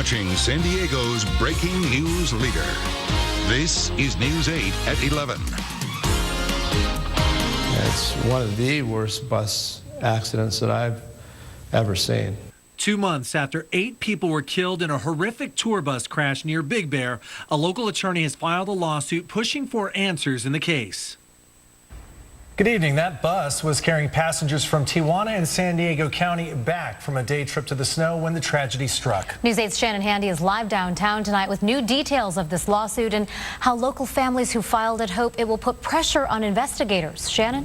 watching San Diego's breaking news leader. This is News 8 at 11. It's one of the worst bus accidents that I've ever seen. 2 months after 8 people were killed in a horrific tour bus crash near Big Bear, a local attorney has filed a lawsuit pushing for answers in the case. Good evening. That bus was carrying passengers from Tijuana and San Diego County back from a day trip to the snow when the tragedy struck. News 8's Shannon Handy is live downtown tonight with new details of this lawsuit and how local families who filed it hope it will put pressure on investigators. Shannon?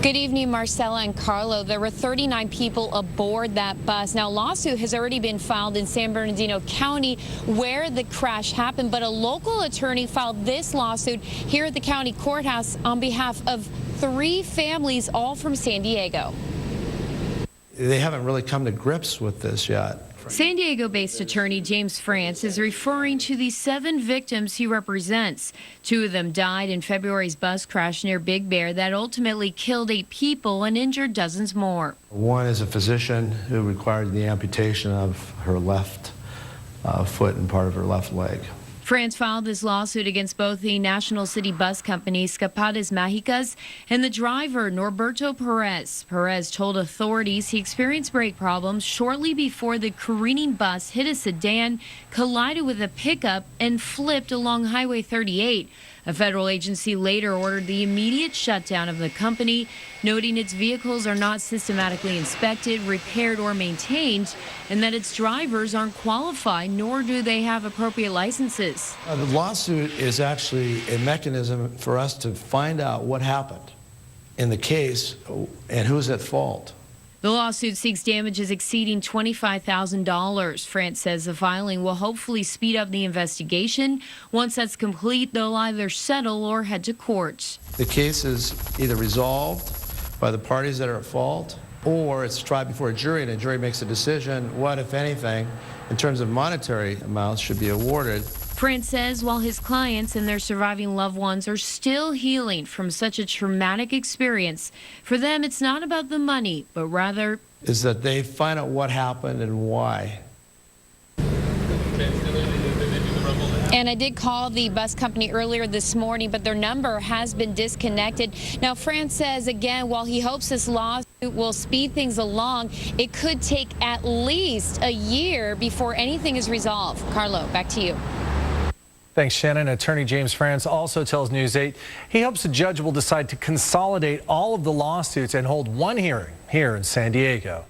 Good evening, Marcella and Carlo. There were 39 people aboard that bus. Now, a lawsuit has already been filed in San Bernardino County where the crash happened, but a local attorney filed this lawsuit here at the county courthouse on behalf of 3 families, all from San Diego. They haven't really come to grips with this yet. San Diego-based attorney James France is referring to the 7 victims he represents. 2 of them died in February's bus crash near Big Bear that ultimately killed 8 people and injured dozens more. One is a physician who required the amputation of her left foot and part of her left leg. France filed this lawsuit against both the National City Bus Company, Escapadas Mágicas, and the driver, Norberto Perez. Perez told authorities he experienced brake problems shortly before the careening bus hit a sedan, collided with a pickup, and flipped along Highway 38. A federal agency later ordered the immediate shutdown of the company, noting its vehicles are not systematically inspected, repaired, or maintained, and that its drivers aren't qualified, nor do they have appropriate licenses. The lawsuit is actually a mechanism for us to find out what happened in the case and who's at fault. The lawsuit seeks damages exceeding $25,000. France says the filing will hopefully speed up the investigation. Once that's complete, they'll either settle or head to court. The case is either resolved by the parties that are at fault, or it's tried before a jury, and a jury makes a decision what, if anything, in terms of monetary amounts should be awarded. France says while his clients and their surviving loved ones are still healing from such a traumatic experience, for them it's not about the money, but rather is that they find out what happened and why. And I did call the bus company earlier this morning, but their number has been disconnected. Now, France says, again, while he hopes this lawsuit will speed things along, it could take at least a year before anything is resolved. Carlo, back to you. Thanks, Shannon. Attorney James France also tells News 8 he hopes the judge will decide to consolidate all of the lawsuits and hold one hearing here in San Diego.